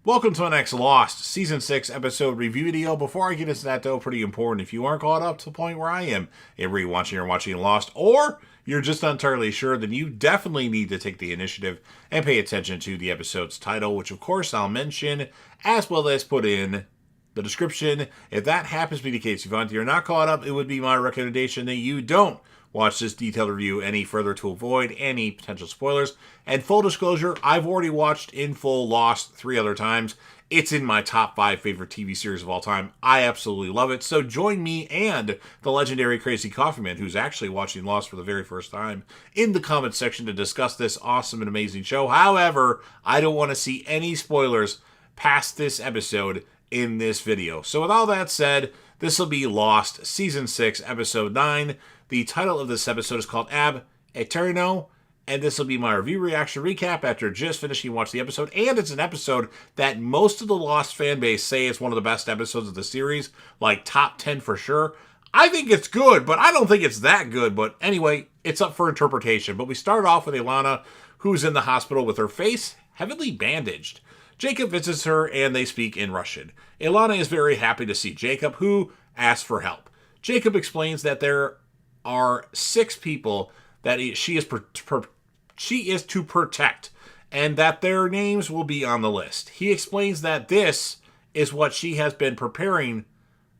Welcome to my next Lost Season 6 episode review video. Before I get into that, though, pretty important. If you aren't caught up to the point where I am, every watching or watching Lost, or you're just not entirely sure, then you definitely need to take the initiative and pay attention to the episode's title, which of course I'll mention, as well as put in the description. If that happens to be the case, if you're not caught up, it would be my recommendation that you don't watch this detailed review any further to avoid any potential spoilers. And full disclosure, I've already watched in full Lost 3 other times. It's in my top 5 favorite TV series of all time. I absolutely love it. So join me and the legendary Crazy Coffee Man, who's actually watching Lost for the very first time, in the comments section to discuss this awesome and amazing show. However, I don't want to see any spoilers past this episode in this video. So with all that said, this will be Lost Season 6, Episode 9. The title of this episode is called Aeterno, and this will be my review reaction recap after just finishing watching the episode. And it's an episode that most of the Lost fan base say is one of the best episodes of the series, like top 10 for sure. I think it's good, but I don't think it's that good. But anyway, it's up for interpretation. But we start off with Ilana, who's in the hospital with her face heavily bandaged. Jacob visits her, and they speak in Russian. Ilana is very happy to see Jacob, who asks for help. Jacob explains that there are 6 people that she is to protect, and that their names will be on the list. He explains that this is what she has been preparing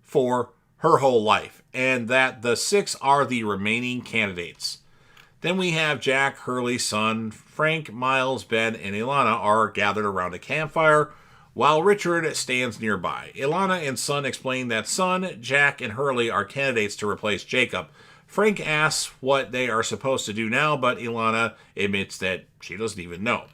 for her whole life, and that the 6 are the remaining candidates. Then we have Jack, Hurley, Son, Frank, Miles, Ben, and Ilana are gathered around a campfire, while Richard stands nearby. Ilana and Son explain that Son, Jack, and Hurley are candidates to replace Jacob. Frank asks what they are supposed to do now, but Ilana admits that she doesn't even know.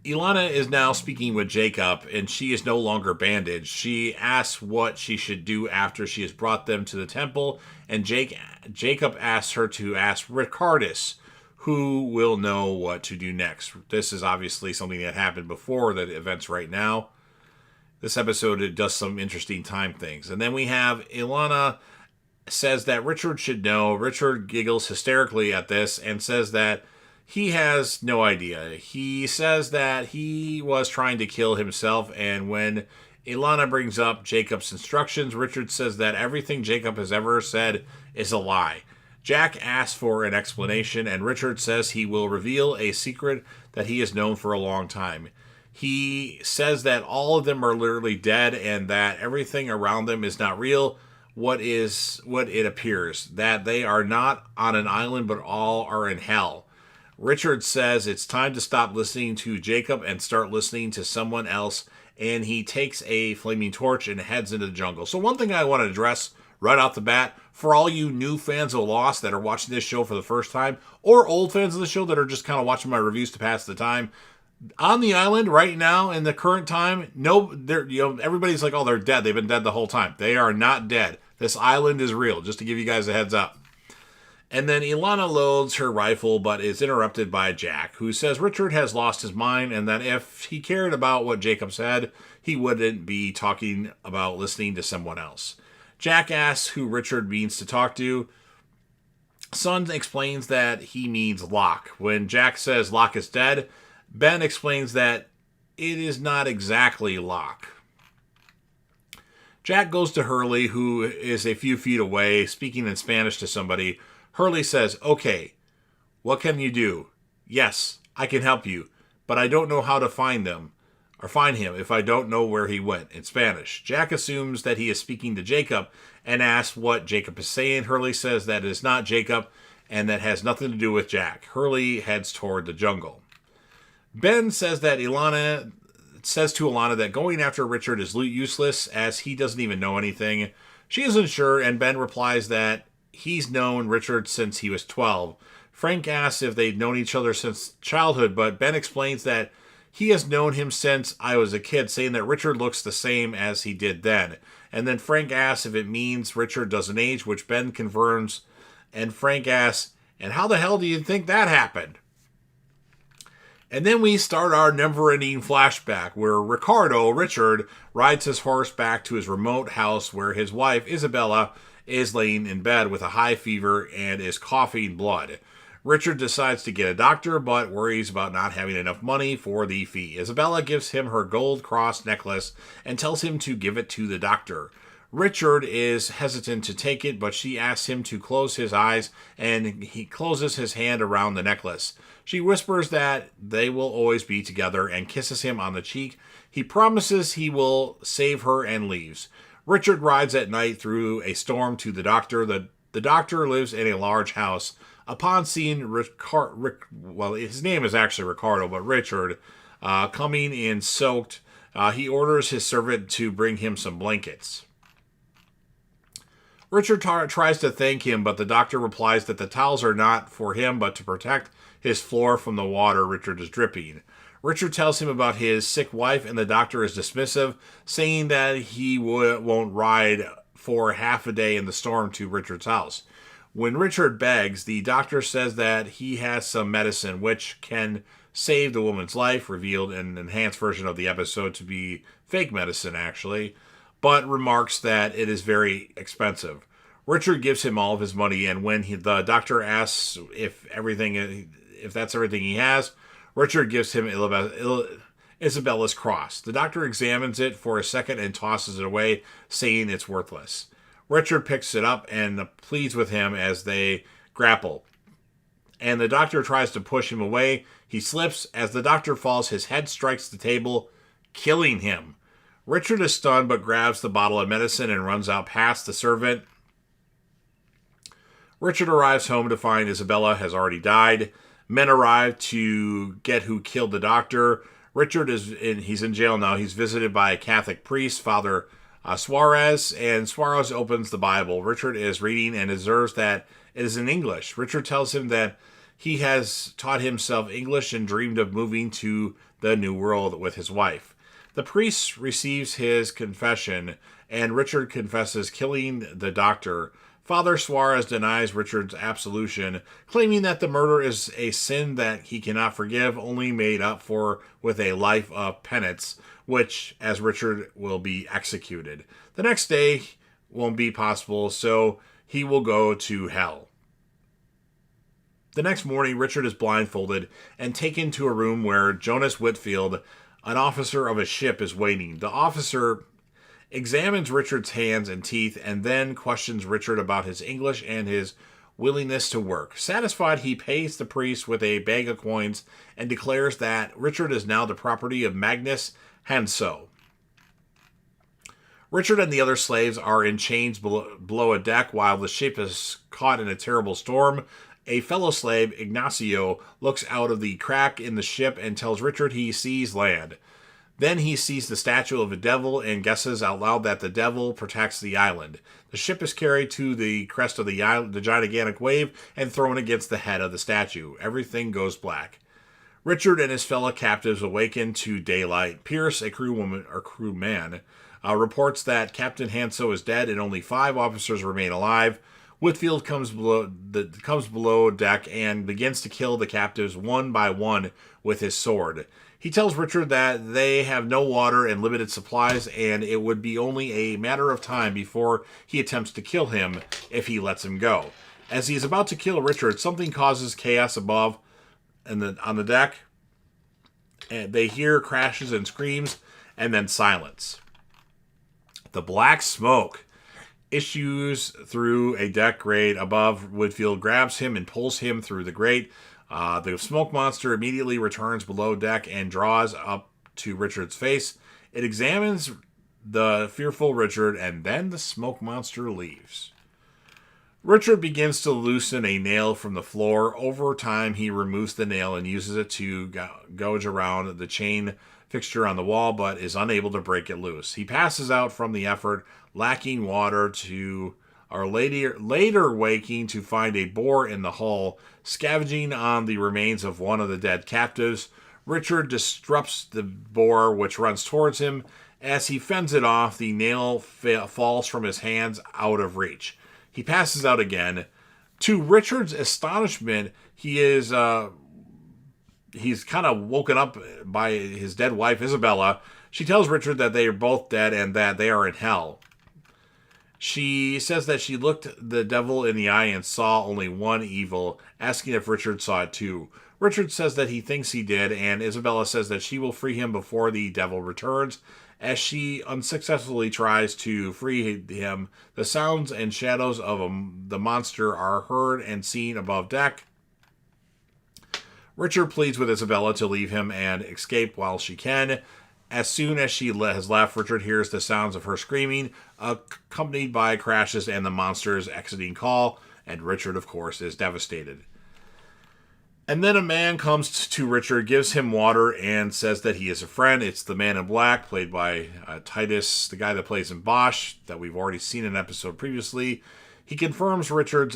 Ilana is now speaking with Jacob, and she is no longer bandaged. She asks what she should do after she has brought them to the temple, and Jacob asks her to ask Ricardus, who will know what to do next. This is obviously something that happened before the events right now. This episode does some interesting time things. And then we have Ilana says that Richard should know. Richard giggles hysterically at this and says that he has no idea. He says that he was trying to kill himself, and when Ilana brings up Jacob's instructions, Richard says that everything Jacob has ever said is a lie. Jack asks for an explanation, and Richard says he will reveal a secret that he has known for a long time. He says that all of them are literally dead and that everything around them is not real. What it appears, that they are not on an island, but all are in hell. Richard says it's time to stop listening to Jacob and start listening to someone else, and he takes a flaming torch and heads into the jungle. So one thing I want to address right off the bat, for all you new fans of Lost that are watching this show for the first time, or old fans of the show that are just kind of watching my reviews to pass the time, on the island right now in the current time, everybody's like, oh, they're dead. They've been dead the whole time. They are not dead. This island is real, just to give you guys a heads up. And then Ilana loads her rifle, but is interrupted by Jack, who says Richard has lost his mind, and that if he cared about what Jacob said, he wouldn't be talking about listening to someone else. Jack asks who Richard means to talk to. Son explains that he means Locke. When Jack says Locke is dead, Ben explains that it is not exactly Locke. Jack goes to Hurley, who is a few feet away, speaking in Spanish to somebody. Hurley says, okay, what can you do? Yes, I can help you, but I don't know how to find him if I don't know where he went, in Spanish. Jack assumes that he is speaking to Jacob and asks what Jacob is saying. Hurley says that it is not Jacob and that has nothing to do with Jack. Hurley heads toward the jungle. Ben says to Ilana that going after Richard is useless as he doesn't even know anything. She isn't sure, and Ben replies that he's known Richard since he was 12. Frank asks if they'd known each other since childhood, but Ben explains that he has known him since I was a kid, saying that Richard looks the same as he did then. And then Frank asks if it means Richard doesn't age, which Ben confirms, and Frank asks, and how the hell do you think that happened? And then we start our never-ending flashback where Richard, rides his horse back to his remote house where his wife, Isabella, is laying in bed with a high fever and is coughing blood. Richard decides to get a doctor, but worries about not having enough money for the fee. Isabella gives him her gold cross necklace and tells him to give it to the doctor. Richard is hesitant to take it, but she asks him to close his eyes, and he closes his hand around the necklace. She whispers that they will always be together and kisses him on the cheek. He promises he will save her and leaves. Richard rides at night through a storm to the doctor. The doctor lives in a large house. Upon seeing his name is actually Ricardo, but Richard, coming in soaked, he orders his servant to bring him some blankets. Richard tries to thank him, but the doctor replies that the towels are not for him, but to protect his floor from the water Richard is dripping. Richard tells him about his sick wife, and the doctor is dismissive, saying that he won't ride for half a day in the storm to Richard's house. When Richard begs, the doctor says that he has some medicine which can save the woman's life, revealed in an enhanced version of the episode to be fake medicine, actually, but remarks that it is very expensive. Richard gives him all of his money, and when the doctor asks if that's everything he has, Richard gives him Isabella's cross. The doctor examines it for a second and tosses it away, saying it's worthless. Richard picks it up and pleads with him as they grapple, and the doctor tries to push him away. He slips. As the doctor falls, his head strikes the table, killing him. Richard is stunned but grabs the bottle of medicine and runs out past the servant. Richard arrives home to find Isabella has already died. Men arrive to get who killed the doctor. Richard he's in jail now. He's visited by a Catholic priest, Father Suarez, and Suarez opens the Bible. Richard is reading and observes that it is in English. Richard tells him that he has taught himself English and dreamed of moving to the New World with his wife. The priest receives his confession, and Richard confesses killing the doctor. Father Suarez denies Richard's absolution, claiming that the murder is a sin that he cannot forgive, only made up for with a life of penance, which, as Richard will be executed. The next day won't be possible, so he will go to hell. The next morning, Richard is blindfolded and taken to a room where Jonas Whitfield, an officer of a ship, is waiting. The officer examines Richard's hands and teeth and then questions Richard about his English and his willingness to work. Satisfied, he pays the priest with a bag of coins and declares that Richard is now the property of Magnus Hanso. Richard and the other slaves are in chains below a deck while the ship is caught in a terrible storm. A fellow slave, Ignacio, looks out of the crack in the ship and tells Richard he sees land. Then he sees the statue of a devil and guesses out loud that the devil protects the island. The ship is carried to the crest of the gigantic wave and thrown against the head of the statue. Everything goes black. Richard and his fellow captives awaken to daylight. Pierce, a crewman, reports that Captain Hanso is dead and only 5 officers remain alive. Whitfield comes below deck and begins to kill the captives one by one with his sword. He tells Richard that they have no water and limited supplies, and it would be only a matter of time before he attempts to kill him if he lets him go. As he is about to kill Richard, something causes chaos above and on the deck. And they hear crashes and screams, and then silence. The black smoke issues through a deck grate above. Whitfield grabs him and pulls him through the grate. The smoke monster immediately returns below deck and draws up to Richard's face. It examines the fearful Richard, and then the smoke monster leaves. Richard begins to loosen a nail from the floor. Over time, he removes the nail and uses it to gouge around the chain fixture on the wall, but is unable to break it loose. He passes out from the effort, lacking water later waking to find a boar in the hull, scavenging on the remains of one of the dead captives. Richard disrupts the boar, which runs towards him. As he fends it off, the nail falls from his hands out of reach. He passes out again. To Richard's astonishment, he's kind of woken up by his dead wife, Isabella. She tells Richard that they are both dead and that they are in hell. She says that she looked the devil in the eye and saw only one evil, asking if Richard saw it too. Richard says that he thinks he did, and Isabella says that she will free him before the devil returns. As she unsuccessfully tries to free him, the sounds and shadows of the monster are heard and seen above deck. Richard pleads with Isabella to leave him and escape while she can. As soon as she has left, Richard hears the sounds of her screaming, accompanied by crashes and the monster's exiting call, and Richard, of course, is devastated. And then a man comes to Richard, gives him water, and says that he is a friend. It's the Man in Black, played by Titus, the guy that plays in Bosch, that we've already seen in an episode previously. He confirms Richard's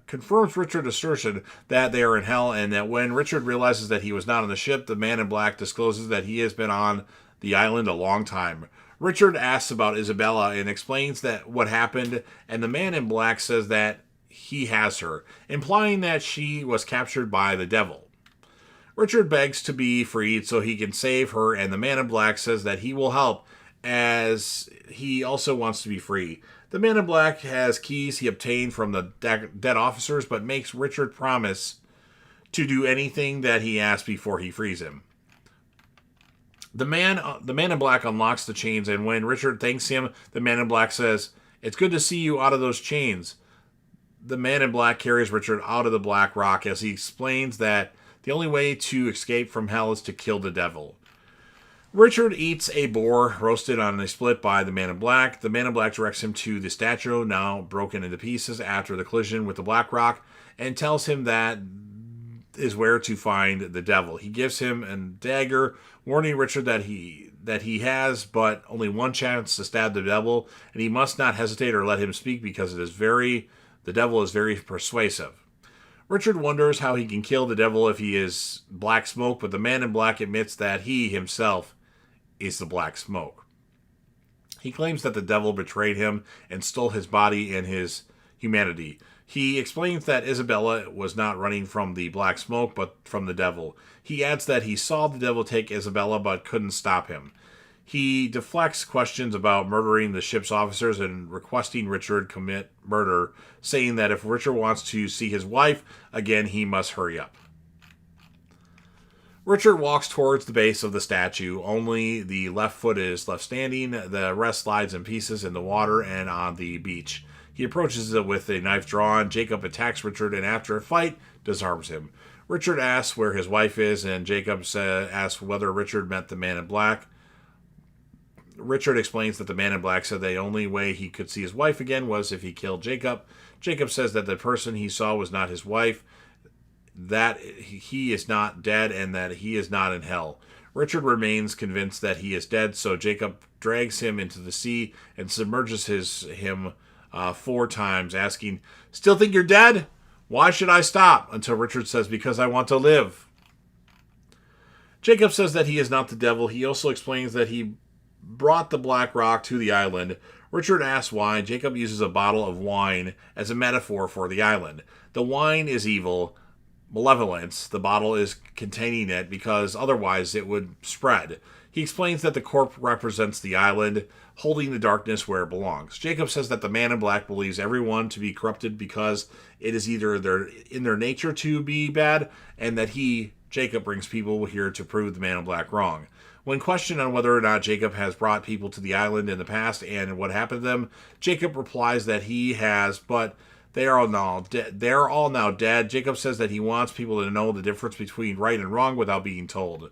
confirms Richard's assertion that they are in hell, and that when Richard realizes that he was not on the ship, the Man in Black discloses that he has been on the island a long time. Richard asks about Isabella and explains that what happened, and the Man in Black says that he has her, implying that she was captured by the devil. Richard begs to be freed so he can save her, and the Man in Black says that he will help, as he also wants to be free. The Man in Black has keys he obtained from the dead officers, but makes Richard promise to do anything that he asks before he frees him. The man in Black unlocks the chains, and when Richard thanks him, the Man in Black says, "It's good to see you out of those chains." The Man in Black carries Richard out of the Black Rock as he explains that the only way to escape from hell is to kill the devil. Richard eats a boar roasted on a split by the Man in Black. The Man in Black directs him to the statue, now broken into pieces after the collision with the Black Rock, and tells him that is where to find the devil. He gives him a dagger, warning Richard that he has but only one chance to stab the devil, and he must not hesitate or let him speak because the devil is very persuasive. Richard wonders how he can kill the devil if he is black smoke, but the Man in Black admits that he himself is the black smoke. He claims that the devil betrayed him and stole his body and his humanity. He explains that Isabella was not running from the black smoke, but from the devil. He adds that he saw the devil take Isabella, but couldn't stop him. He deflects questions about murdering the ship's officers and requesting Richard commit murder, saying that if Richard wants to see his wife again, he must hurry up. Richard walks towards the base of the statue. Only the left foot is left standing. The rest slides in pieces in the water and on the beach. He approaches it with a knife drawn. Jacob attacks Richard and after a fight, disarms him. Richard asks where his wife is, and Jacob asks whether Richard met the Man in Black. Richard explains that the Man in Black said the only way he could see his wife again was if he killed Jacob. Jacob says that the person he saw was not his wife, that he is not dead, and that he is not in hell. Richard remains convinced that he is dead, so Jacob drags him into the sea and submerges him 4 times, asking, "Still think you're dead? Why should I stop?" Until Richard says, "Because I want to live." Jacob says that he is not the devil. He also explains that he brought the Black Rock to the island. Richard asks why. Jacob uses a bottle of wine as a metaphor for the island. The wine is evil, malevolence. The bottle is containing it because otherwise it would spread. He explains that the corpse represents the island, holding the darkness where it belongs. Jacob says that the Man in Black believes everyone to be corrupted because it is either in their nature to be bad, and that Jacob, brings people here to prove the Man in Black wrong. When questioned on whether or not Jacob has brought people to the island in the past and what happened to them, Jacob replies that he has, but they are all now dead. Jacob says that he wants people to know the difference between right and wrong without being told.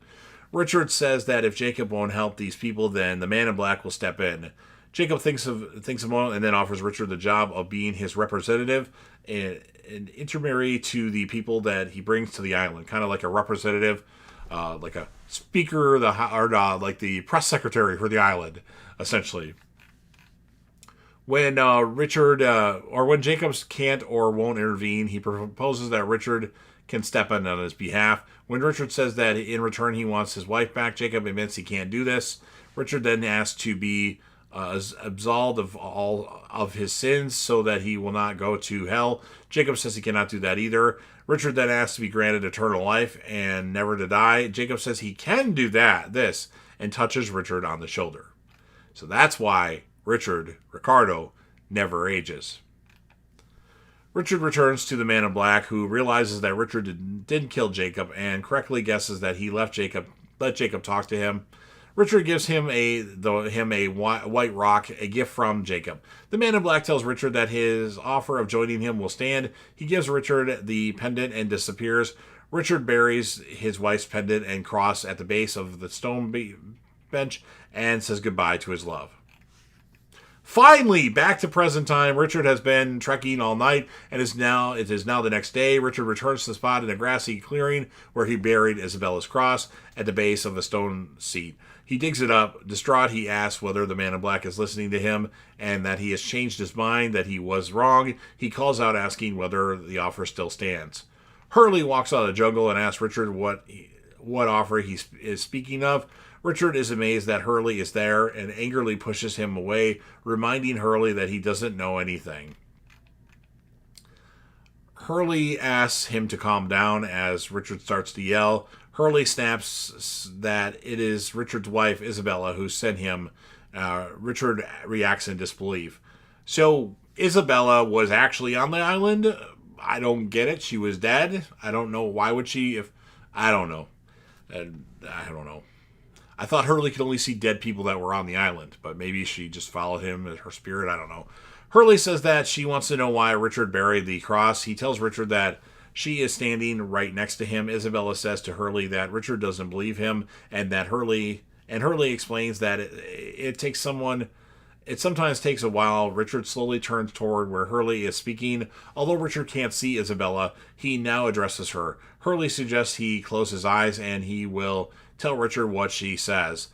Richard says that if Jacob won't help these people, then the Man in Black will step in. Jacob thinks a moment and then offers Richard the job of being his representative, an intermediary to the people that he brings to the island, kind of like a representative, like a speaker, like the press secretary for the island, essentially. When when Jacob can't or won't intervene, he proposes that Richard can step in on his behalf. When Richard says that in return he wants his wife back, Jacob admits he can't do this. Richard then asks to be absolved of all of his sins so that he will not go to hell. Jacob says he cannot do that either. Richard then asks to be granted eternal life and never to die. Jacob says he can do this, and touches Richard on the shoulder. So that's why Ricardo, never ages. Richard returns to the Man in Black, who realizes that Richard didn't kill Jacob and correctly guesses that he let Jacob talk to him. Richard gives him a white rock, a gift from Jacob. The Man in Black tells Richard that his offer of joining him will stand. He gives Richard the pendant and disappears. Richard buries his wife's pendant and cross at the base of the stone bench and says goodbye to his love. Finally, back to present time. Richard has been trekking all night, and it is now the next day. Richard returns to the spot in a grassy clearing where he buried Isabella's cross at the base of a stone seat. He digs it up. Distraught, he asks whether the Man in Black is listening to him and that he has changed his mind, that he was wrong. He calls out asking whether the offer still stands. Hurley walks out of the jungle and asks Richard what offer he is speaking of. Richard is amazed that Hurley is there and angrily pushes him away, reminding Hurley that he doesn't know anything. Hurley asks him to calm down as Richard starts to yell. Hurley snaps that it is Richard's wife, Isabella, who sent him. Richard reacts in disbelief. So Isabella was actually on the island? I don't get it. She was dead? I don't know. Why would she? I don't know. I don't know. I thought Hurley could only see dead people that were on the island, but maybe she just followed him as her spirit. I don't know. Hurley says that she wants to know why Richard buried the cross. He tells Richard that she is standing right next to him. Isabella says to Hurley that Richard doesn't believe him, and that Hurley explains that it sometimes takes a while. Richard slowly turns toward where Hurley is speaking. Although Richard can't see Isabella, he now addresses her. Hurley suggests he close his eyes and he will tell Richard what she says.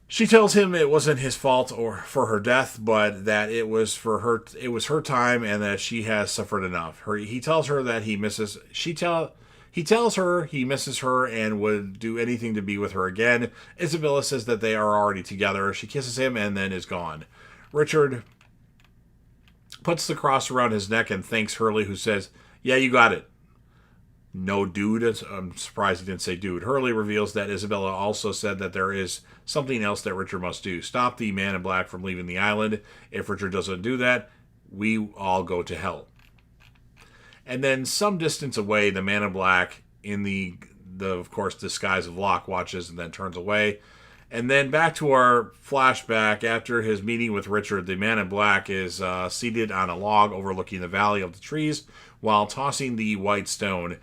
She tells him it wasn't his fault or for her death, but that it was her time and that she has suffered enough. He tells her that he misses her and would do anything to be with her again. Isabella says that they are already together. She kisses him and then is gone. Richard puts the cross around his neck and thanks Hurley, who says, "Yeah, you got it." No, dude. I'm surprised he didn't say dude. Hurley reveals that Isabella also said that there is something else that Richard must do. Stop the Man in Black from leaving the island. If Richard doesn't do that, we all go to hell. And then some distance away, the Man in Black, in the of course, disguise of Locke, watches and then turns away. And then back to our flashback. After his meeting with Richard, the Man in Black is seated on a log overlooking the valley of the trees while tossing the white stone.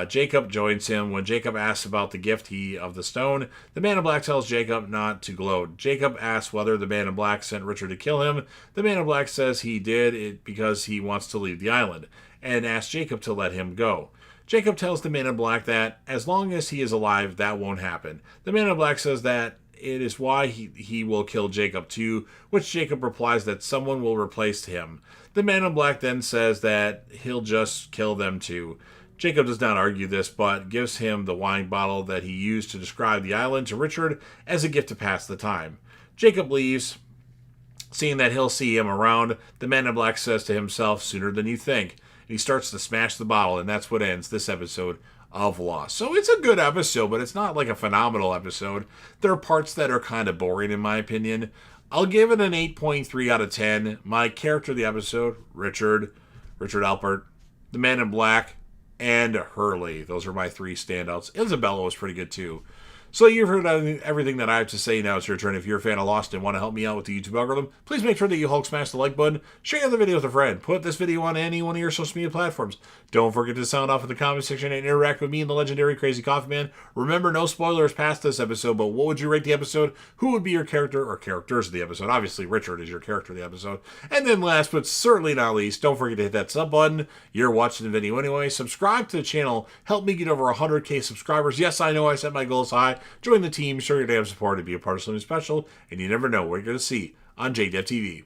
Jacob joins him. When Jacob asks about the gift of the stone, the Man in Black tells Jacob not to gloat. Jacob asks whether the Man in Black sent Richard to kill him. The Man in Black says he did it because he wants to leave the island, and asks Jacob to let him go. Jacob tells the Man in Black that as long as he is alive, that won't happen. The Man in Black says that it is why he will kill Jacob too, which Jacob replies that someone will replace him. The Man in Black then says that he'll just kill them too. Jacob does not argue this, but gives him the wine bottle that he used to describe the island to Richard as a gift to pass the time. Jacob leaves, seeing that he'll see him around. The Man in Black says to himself, "Sooner than you think." And he starts to smash the bottle, and that's what ends this episode of Lost. So it's a good episode, but it's not like a phenomenal episode. There are parts that are kind of boring in my opinion. I'll give it an 8.3 out of 10. My character of the episode, Richard Alpert, the Man in Black, and Hurley. Those are my three standouts. Isabella was pretty good too. So you've heard everything that I have to say. Now it's your turn. If you're a fan of Lost and want to help me out with the YouTube algorithm, please make sure that you Hulk smash the like button, share the video with a friend, put this video on any one of your social media platforms. Don't forget to sound off in the comment section and interact with me and the legendary Crazy Coffee Man. Remember, no spoilers past this episode, but what would you rate the episode? Who would be your character or characters of the episode? Obviously, Richard is your character of the episode. And then last but certainly not least, don't forget to hit that sub button. You're watching the video anyway. Subscribe to the channel. Help me get over 100K subscribers. Yes, I know I set my goals high. Join the team, show your damn support, to be a part of something special, and you never know what you're going to see on JDevTV.